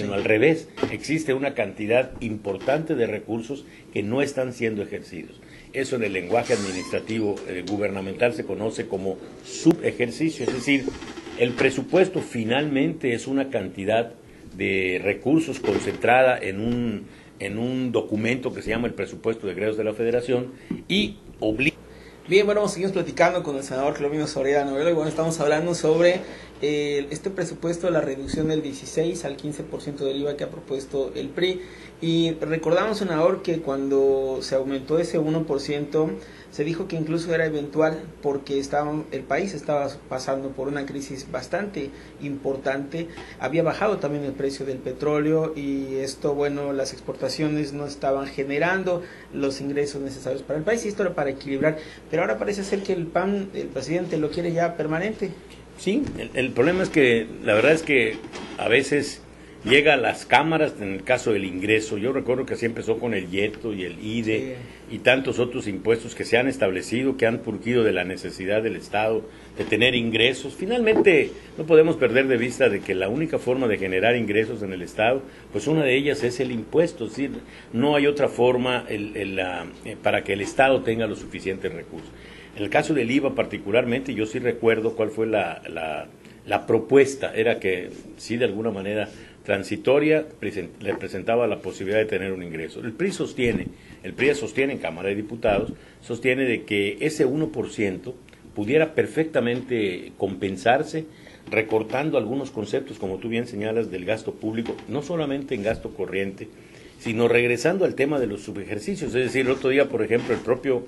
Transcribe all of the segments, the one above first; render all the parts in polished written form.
sino al revés, existe una cantidad importante de recursos que no están siendo ejercidos. Eso en el lenguaje administrativo gubernamental se conoce como subejercicio, es decir, el presupuesto finalmente es una cantidad de recursos concentrada en un documento que se llama el presupuesto de egresos de la Federación y obliga. Bien, bueno, seguimos platicando con el senador Clovino Soriano Novelo y bueno, estamos hablando sobre este presupuesto, la reducción del 16 al 15% del IVA que ha propuesto el PRI. Y recordamos, senador, que cuando se aumentó ese 1%, se dijo que incluso era eventual porque el país estaba pasando por una crisis bastante importante. Había bajado también el precio del petróleo y esto, bueno, las exportaciones no estaban generando los ingresos necesarios para el país y esto era para equilibrar. Pero ahora parece ser que el PAN, el presidente, lo quiere ya permanente. Sí, el problema es que la verdad es que a veces llega a las cámaras, en el caso del ingreso, yo recuerdo que así empezó con el YETO y el IDE y tantos otros impuestos que se han establecido, que han surgido de la necesidad del Estado de tener ingresos. Finalmente no podemos perder de vista de que la única forma de generar ingresos en el Estado, pues una de ellas es el impuesto, es decir, no hay otra forma para que el Estado tenga los suficientes recursos. En el caso del IVA particularmente, yo sí recuerdo cuál fue la propuesta, era que sí de alguna manera transitoria le presentaba la posibilidad de tener un ingreso. El PRI sostiene en Cámara de Diputados, sostiene de que ese 1% pudiera perfectamente compensarse recortando algunos conceptos, como tú bien señalas, del gasto público, no solamente en gasto corriente, sino regresando al tema de los subejercicios. Es decir, el otro día, por ejemplo, el propio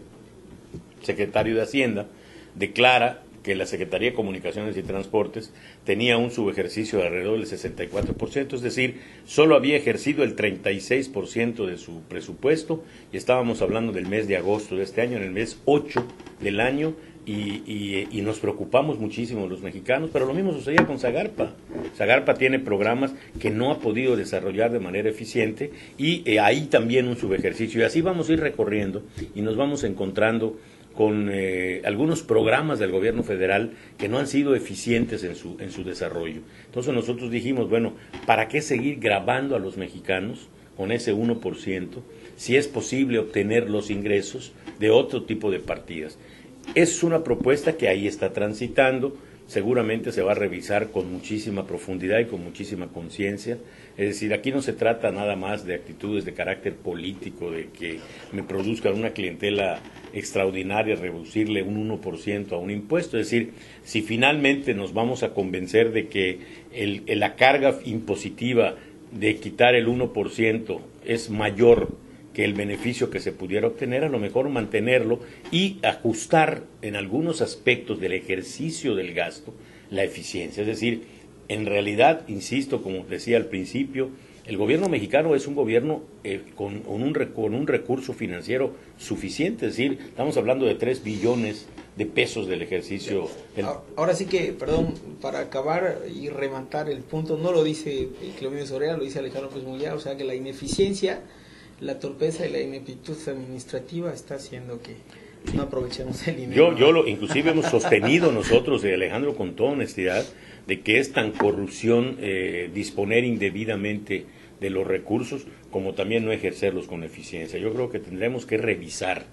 secretario de Hacienda declara que la Secretaría de Comunicaciones y Transportes tenía un subejercicio de alrededor del 64%, es decir, solo había ejercido el 36% de su presupuesto, y estábamos hablando del mes de agosto de este año, en el mes 8 del año, y nos preocupamos muchísimo los mexicanos, pero lo mismo sucedía con Zagarpa. Zagarpa tiene programas que no ha podido desarrollar de manera eficiente, y ahí también un subejercicio, y así vamos a ir recorriendo, y nos vamos encontrando con algunos programas del gobierno federal que no han sido eficientes en su desarrollo. Entonces nosotros dijimos, bueno, ¿para qué seguir grabando a los mexicanos con ese 1% si es posible obtener los ingresos de otro tipo de partidas? Es una propuesta que ahí está transitando, seguramente se va a revisar con muchísima profundidad y con muchísima conciencia. Es decir, aquí no se trata nada más de actitudes de carácter político, de que me produzcan una clientela extraordinaria, reducirle un 1% a un impuesto. Es decir, si finalmente nos vamos a convencer de que la carga impositiva de quitar el 1% es mayor que el beneficio que se pudiera obtener, a lo mejor mantenerlo y ajustar en algunos aspectos del ejercicio del gasto la eficiencia. Es decir, en realidad, insisto, como decía al principio, el gobierno mexicano es un gobierno con un recurso financiero suficiente, es decir, estamos hablando de 3 billones de pesos del ejercicio. Ahora sí que, perdón, para acabar y rematar el punto, no lo dice Clovino Soriano, lo dice Alejandro Mujica, o sea que la ineficiencia, la torpeza y la ineptitud administrativa está haciendo que no aprovechemos el dinero. Inclusive hemos sostenido nosotros, Alejandro, con toda honestidad, de que es tan corrupción disponer indebidamente de los recursos como también no ejercerlos con eficiencia. Yo creo que tendremos que revisar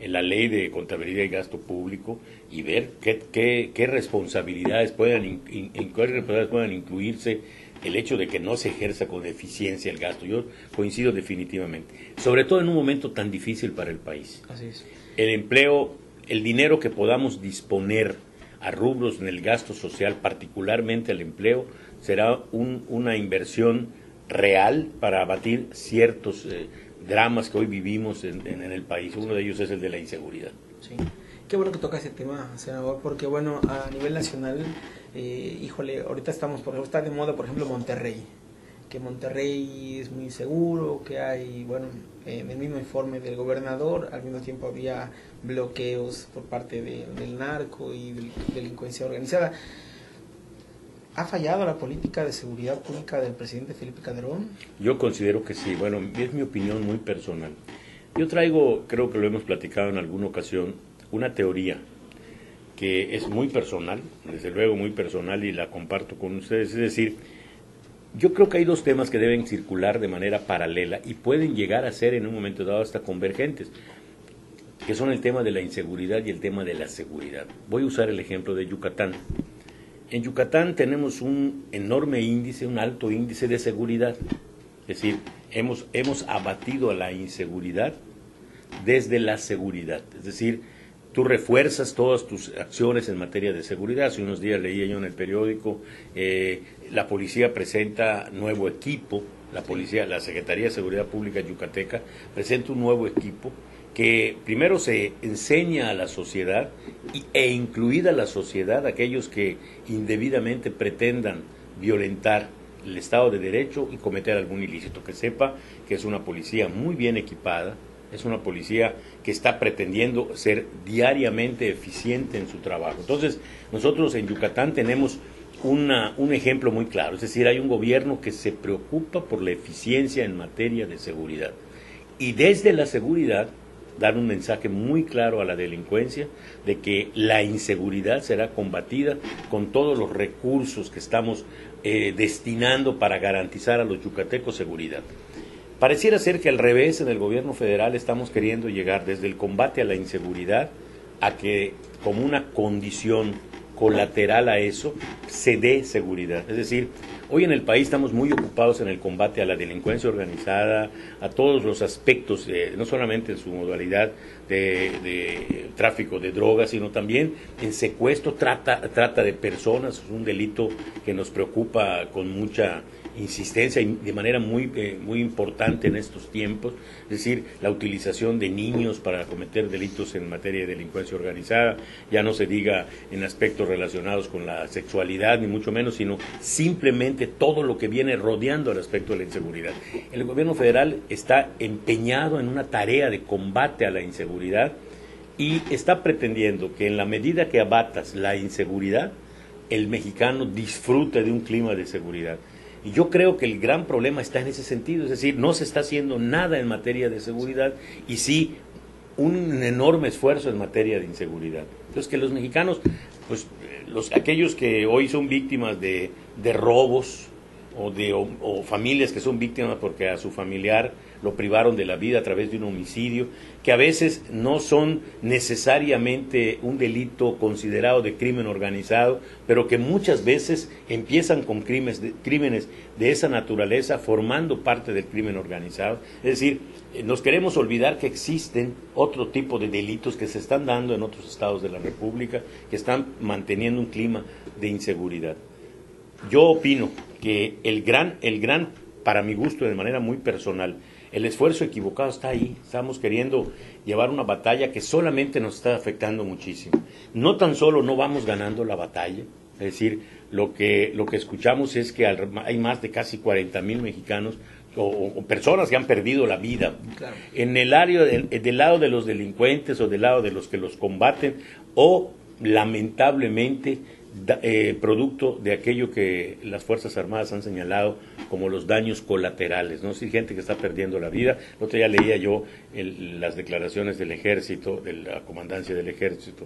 la ley de contabilidad y gasto público y ver qué responsabilidades puedan incluirse el hecho de que no se ejerza con eficiencia el gasto. Yo coincido definitivamente, sobre todo en un momento tan difícil para el país. Así es. El empleo, el dinero que podamos disponer a rubros en el gasto social, particularmente el empleo, será una inversión real para abatir ciertos dramas que hoy vivimos en el país. Uno de ellos es el de la inseguridad. Sí. Qué bueno que toca ese tema, senador, porque bueno, a nivel nacional, ahorita está de moda, por ejemplo, Monterrey, que Monterrey es muy seguro, que hay, bueno, en el mismo informe del gobernador, al mismo tiempo había bloqueos por parte del narco y de delincuencia organizada. ¿Ha fallado la política de seguridad pública del presidente Felipe Calderón? Yo considero que sí. Bueno, es mi opinión muy personal. Yo traigo, creo que lo hemos platicado en alguna ocasión, una teoría que es muy personal, desde luego muy personal, y la comparto con ustedes. Es decir, Yo creo que hay dos temas que deben circular de manera paralela y pueden llegar a ser en un momento dado hasta convergentes, que son el tema de la inseguridad y el tema de la seguridad. Voy a usar el ejemplo de Yucatán. En Yucatán tenemos un enorme índice, un alto índice de seguridad. Es decir, hemos abatido a la inseguridad desde la seguridad. Es decir, tú refuerzas todas tus acciones en materia de seguridad. Hace unos días leía yo en el periódico, la policía presenta nuevo equipo, la Secretaría de Seguridad Pública yucateca presenta un nuevo equipo que primero se enseña a la sociedad e incluida la sociedad aquellos que indebidamente pretendan violentar el Estado de Derecho y cometer algún ilícito, que sepa que es una policía muy bien equipada, es una policía que está pretendiendo ser diariamente eficiente en su trabajo. Entonces, nosotros en Yucatán tenemos un ejemplo muy claro, es decir, hay un gobierno que se preocupa por la eficiencia en materia de seguridad. Y desde la seguridad dar un mensaje muy claro a la delincuencia de que la inseguridad será combatida con todos los recursos que estamos destinando para garantizar a los yucatecos seguridad. Pareciera ser que al revés en el gobierno federal estamos queriendo llegar desde el combate a la inseguridad a que como una condición colateral a eso se dé seguridad. Es decir, hoy en el país estamos muy ocupados en el combate a la delincuencia organizada, a todos los aspectos, no solamente en su modalidad de tráfico de drogas, sino también en secuestro, trata de personas, es un delito que nos preocupa con mucha insistencia y de manera muy importante en estos tiempos, es decir, la utilización de niños para cometer delitos en materia de delincuencia organizada, ya no se diga en aspectos relacionados con la sexualidad, ni mucho menos, sino simplemente todo lo que viene rodeando el aspecto de la inseguridad. El gobierno federal está empeñado en una tarea de combate a la inseguridad y está pretendiendo que en la medida que abatas la inseguridad, el mexicano disfrute de un clima de seguridad. Y yo creo que el gran problema está en ese sentido, es decir, no se está haciendo nada en materia de seguridad y sí un enorme esfuerzo en materia de inseguridad. Entonces que los mexicanos, pues aquellos que hoy son víctimas de robos o familias que son víctimas porque a su familiar lo privaron de la vida a través de un homicidio, que a veces no son necesariamente un delito considerado de crimen organizado, pero que muchas veces empiezan con crímenes de esa naturaleza formando parte del crimen organizado. Es decir, nos queremos olvidar que existen otro tipo de delitos que se están dando en otros estados de la República, que están manteniendo un clima de inseguridad. Yo opino que el gran, para mi gusto, de manera muy personal, el esfuerzo equivocado está ahí. Estamos queriendo llevar una batalla que solamente nos está afectando muchísimo. No tan solo no vamos ganando la batalla, es decir, lo que escuchamos es que hay más de casi 40,000 mexicanos o personas que han perdido la vida. Claro. En el área del lado de los delincuentes o del lado de los que los combaten o lamentablemente producto de aquello que las Fuerzas Armadas han señalado como los daños colaterales, ¿no? Sí, gente que está perdiendo la vida. El otro día leía yo las declaraciones del Ejército, de la Comandancia del Ejército,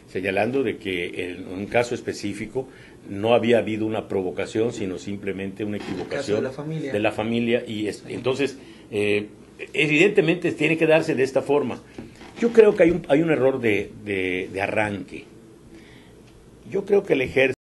señalando de que en un caso específico no había habido una provocación, sino simplemente una equivocación de la familia y entonces evidentemente tiene que darse de esta forma. Yo creo que hay un error de arranque. Yo creo que el ejército